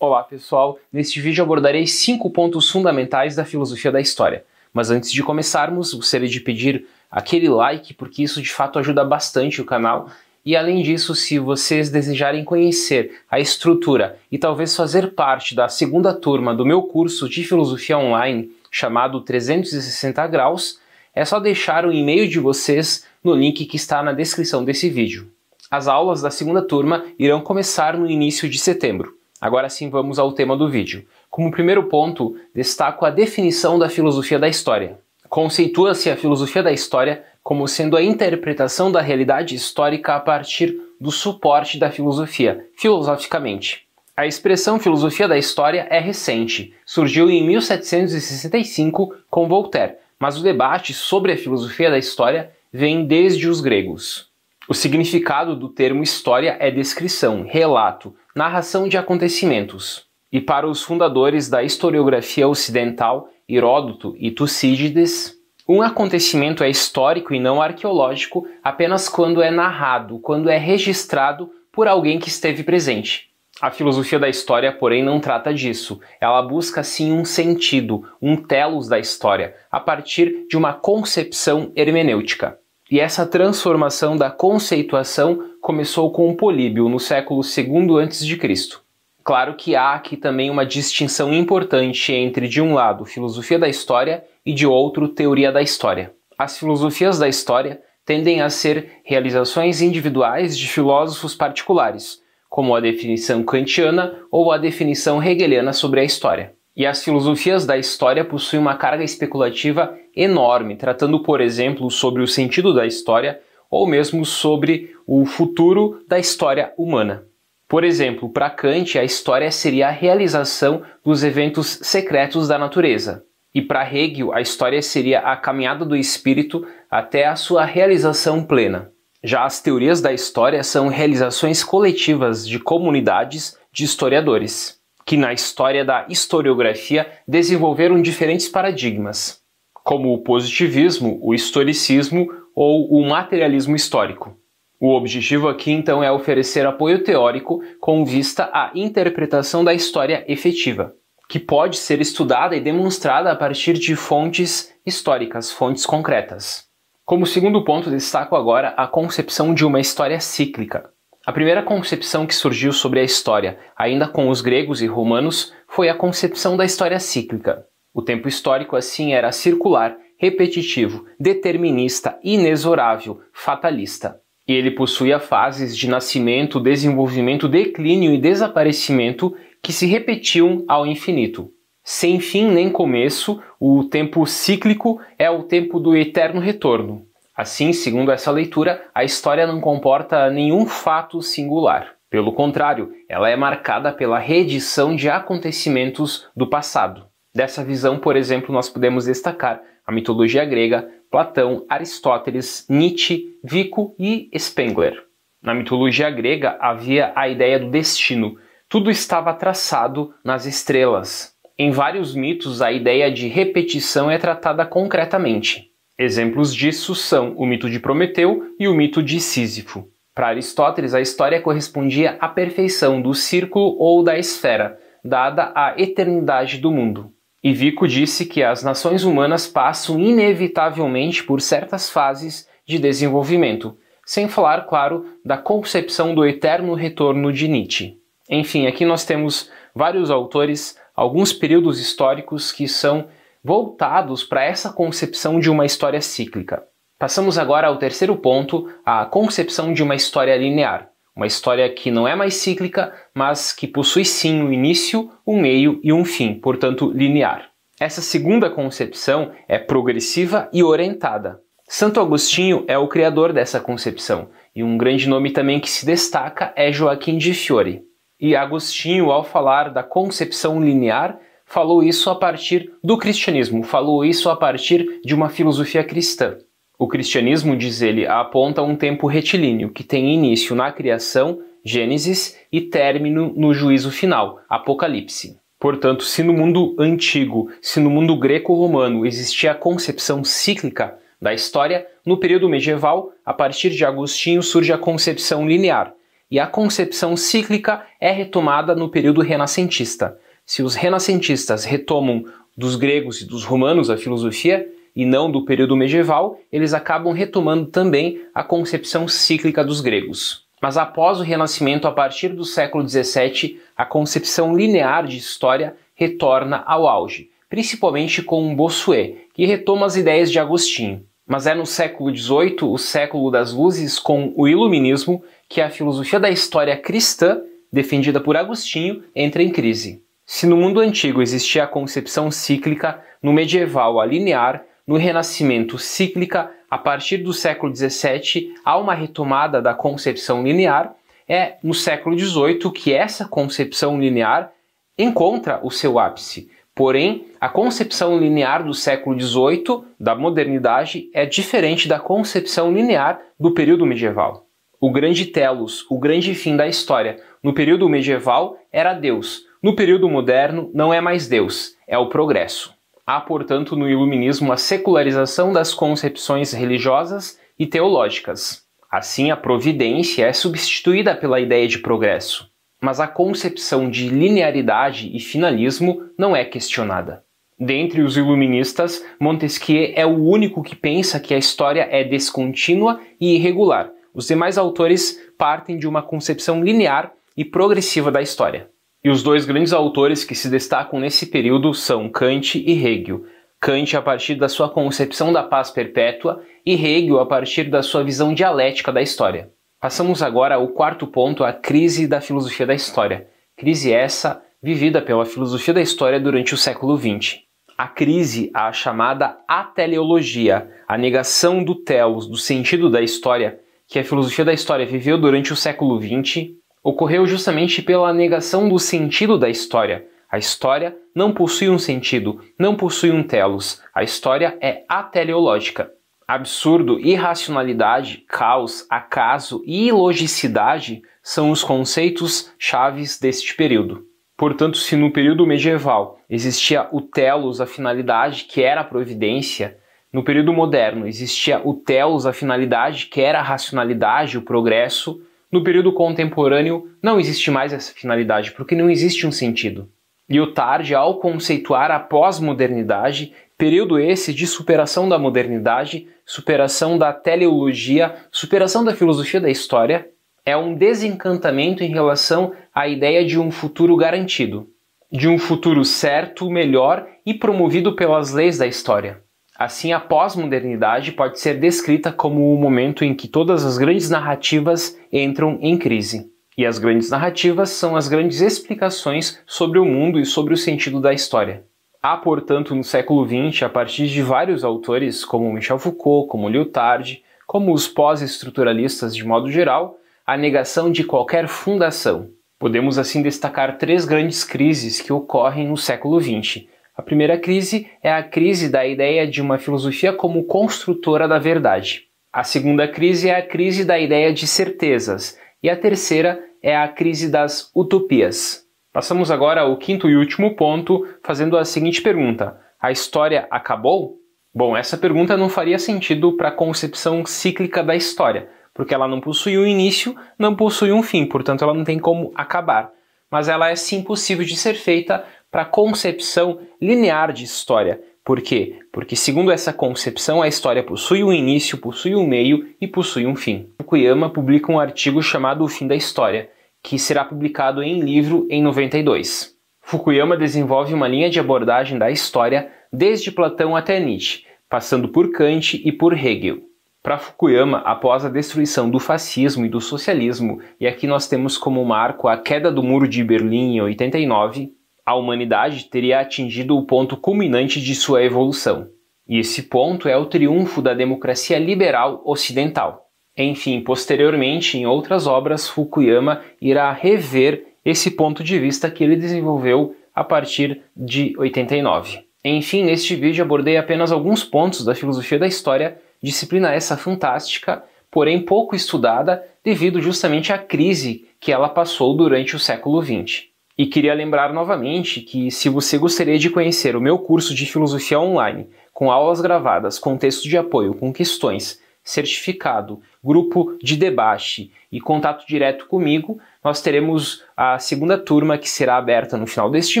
Olá pessoal, neste vídeo abordarei 5 pontos fundamentais da filosofia da história. Mas antes de começarmos, gostaria de pedir aquele like, porque isso de fato ajuda bastante o canal. E além disso, se vocês desejarem conhecer a estrutura e talvez fazer parte da segunda turma do meu curso de filosofia online, chamado 360 graus, é só deixar o e-mail de vocês no link que está na descrição desse vídeo. As aulas da segunda turma irão começar no início de setembro. Agora sim vamos ao tema do vídeo. Como primeiro ponto, destaco a definição da filosofia da história. Conceitua-se a filosofia da história como sendo a interpretação da realidade histórica a partir do suporte da filosofia, filosoficamente. A expressão filosofia da história é recente, surgiu em 1765 com Voltaire, mas o debate sobre a filosofia da história vem desde os gregos. O significado do termo história é descrição, relato, narração de acontecimentos. E para os fundadores da historiografia ocidental, Heródoto e Tucídides, um acontecimento é histórico e não arqueológico apenas quando é narrado, quando é registrado por alguém que esteve presente. A filosofia da história, porém, não trata disso. Ela busca, sim, um sentido, um telos da história, a partir de uma concepção hermenêutica. E essa transformação da conceituação começou com Políbio, no século II a.C. Claro que há aqui também uma distinção importante entre, de um lado, filosofia da história e, de outro, teoria da história. As filosofias da história tendem a ser realizações individuais de filósofos particulares, como a definição kantiana ou a definição hegeliana sobre a história. E as filosofias da história possuem uma carga especulativa enorme, tratando, por exemplo, sobre o sentido da história ou mesmo sobre o futuro da história humana. Por exemplo, para Kant, a história seria a realização dos eventos secretos da natureza. E para Hegel, a história seria a caminhada do espírito até a sua realização plena. Já as teorias da história são realizações coletivas de comunidades de historiadores, que na história da historiografia desenvolveram diferentes paradigmas, como o positivismo, o historicismo ou o materialismo histórico. O objetivo aqui então é oferecer apoio teórico com vista à interpretação da história efetiva, que pode ser estudada e demonstrada a partir de fontes históricas, fontes concretas. Como segundo ponto, destaco agora a concepção de uma história cíclica. A primeira concepção que surgiu sobre a história, ainda com os gregos e romanos, foi a concepção da história cíclica. O tempo histórico, assim, era circular, repetitivo, determinista, inexorável, fatalista. E ele possuía fases de nascimento, desenvolvimento, declínio e desaparecimento que se repetiam ao infinito. Sem fim nem começo, o tempo cíclico é o tempo do eterno retorno. Assim, segundo essa leitura, a história não comporta nenhum fato singular. Pelo contrário, ela é marcada pela reedição de acontecimentos do passado. Dessa visão, por exemplo, nós podemos destacar a mitologia grega, Platão, Aristóteles, Nietzsche, Vico e Spengler. Na mitologia grega havia a ideia do destino. Tudo estava traçado nas estrelas. Em vários mitos, a ideia de repetição é tratada concretamente. Exemplos disso são o mito de Prometeu e o mito de Sísifo. Para Aristóteles, a história correspondia à perfeição do círculo ou da esfera, dada a eternidade do mundo. E Vico disse que as nações humanas passam inevitavelmente por certas fases de desenvolvimento, sem falar, claro, da concepção do eterno retorno de Nietzsche. Enfim, aqui nós temos vários autores, alguns períodos históricos que são voltados para essa concepção de uma história cíclica. Passamos agora ao terceiro ponto, a concepção de uma história linear. Uma história que não é mais cíclica, mas que possui sim um início, um meio e um fim, portanto linear. Essa segunda concepção é progressiva e orientada. Santo Agostinho é o criador dessa concepção, e um grande nome também que se destaca é Joaquim de Fiore. E Agostinho, ao falar da concepção linear, falou isso a partir do cristianismo, falou isso a partir de uma filosofia cristã. O cristianismo, diz ele, aponta um tempo retilíneo, que tem início na criação, Gênesis, e término no juízo final, Apocalipse. Portanto, se no mundo antigo, se no mundo greco-romano existia a concepção cíclica da história, no período medieval, a partir de Agostinho, surge a concepção linear, e a concepção cíclica é retomada no período renascentista. Se os renascentistas retomam dos gregos e dos romanos a filosofia, e não do período medieval, eles acabam retomando também a concepção cíclica dos gregos. Mas após o Renascimento, a partir do século XVII, a concepção linear de história retorna ao auge, principalmente com Bossuet, que retoma as ideias de Agostinho. Mas é no século XVIII, o século das luzes, com o Iluminismo, que a filosofia da história cristã, defendida por Agostinho, entra em crise. Se no mundo antigo existia a concepção cíclica, no medieval a linear, no Renascimento cíclica, a partir do século XVII há uma retomada da concepção linear. É no século XVIII que essa concepção linear encontra o seu ápice. Porém, a concepção linear do século XVIII, da modernidade, é diferente da concepção linear do período medieval. O grande telos, o grande fim da história, no período medieval era Deus. No período moderno não é mais Deus, é o progresso. Há, portanto, no Iluminismo a secularização das concepções religiosas e teológicas. Assim, a providência é substituída pela ideia de progresso. Mas a concepção de linearidade e finalismo não é questionada. Dentre os iluministas, Montesquieu é o único que pensa que a história é descontínua e irregular. Os demais autores partem de uma concepção linear e progressiva da história. E os dois grandes autores que se destacam nesse período são Kant e Hegel. Kant a partir da sua concepção da paz perpétua e Hegel a partir da sua visão dialética da história. Passamos agora ao quarto ponto, a crise da filosofia da história. Crise essa vivida pela filosofia da história durante o século XX. A crise, a chamada ateleologia, a negação do telos, do sentido da história, que a filosofia da história viveu durante o século XX, ocorreu justamente pela negação do sentido da história. A história não possui um sentido, não possui um telos. A história é ateleológica. Absurdo, irracionalidade, caos, acaso e ilogicidade são os conceitos chaves deste período. Portanto, se no período medieval existia o telos, a finalidade, que era a providência, no período moderno existia o telos, a finalidade, que era a racionalidade, o progresso, no período contemporâneo não existe mais essa finalidade, porque não existe um sentido. Lyotard, ao conceituar a pós-modernidade, período esse de superação da modernidade, superação da teleologia, superação da filosofia da história, é um desencantamento em relação à ideia de um futuro garantido, de um futuro certo, melhor e promovido pelas leis da história. Assim, a pós-modernidade pode ser descrita como o momento em que todas as grandes narrativas entram em crise. E as grandes narrativas são as grandes explicações sobre o mundo e sobre o sentido da história. Há, portanto, no século XX, a partir de vários autores, como Michel Foucault, como Lyotard, como os pós-estruturalistas de modo geral, a negação de qualquer fundação. Podemos assim destacar três grandes crises que ocorrem no século XX. A primeira crise é a crise da ideia de uma filosofia como construtora da verdade. A segunda crise é a crise da ideia de certezas. E a terceira é a crise das utopias. Passamos agora ao quinto e último ponto, fazendo a seguinte pergunta: a história acabou? Bom, essa pergunta não faria sentido para a concepção cíclica da história, porque ela não possui um início, não possui um fim, portanto ela não tem como acabar. Mas ela é sim possível de ser feita para a concepção linear de história. Por quê? Porque segundo essa concepção, a história possui um início, possui um meio e possui um fim. Fukuyama publica um artigo chamado O Fim da História, que será publicado em livro em 92. Fukuyama desenvolve uma linha de abordagem da história desde Platão até Nietzsche, passando por Kant e por Hegel. Para Fukuyama, após a destruição do fascismo e do socialismo, e aqui nós temos como marco a queda do Muro de Berlim em 89, a humanidade teria atingido o ponto culminante de sua evolução. E esse ponto é o triunfo da democracia liberal ocidental. Enfim, posteriormente, em outras obras, Fukuyama irá rever esse ponto de vista que ele desenvolveu a partir de 89. Enfim, neste vídeo abordei apenas alguns pontos da filosofia da história, disciplina essa fantástica, porém pouco estudada devido justamente à crise que ela passou durante o século XX. E queria lembrar novamente que, se você gostaria de conhecer o meu curso de filosofia online, com aulas gravadas, com texto de apoio, com questões, certificado, grupo de debate e contato direto comigo, nós teremos a segunda turma que será aberta no final deste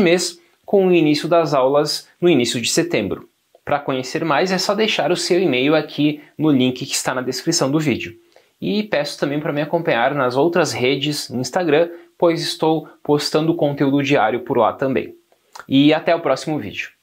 mês, com o início das aulas no início de setembro. Para conhecer mais é só deixar o seu e-mail aqui no link que está na descrição do vídeo. E peço também para me acompanhar nas outras redes no Instagram, pois estou postando conteúdo diário por lá também. E até o próximo vídeo.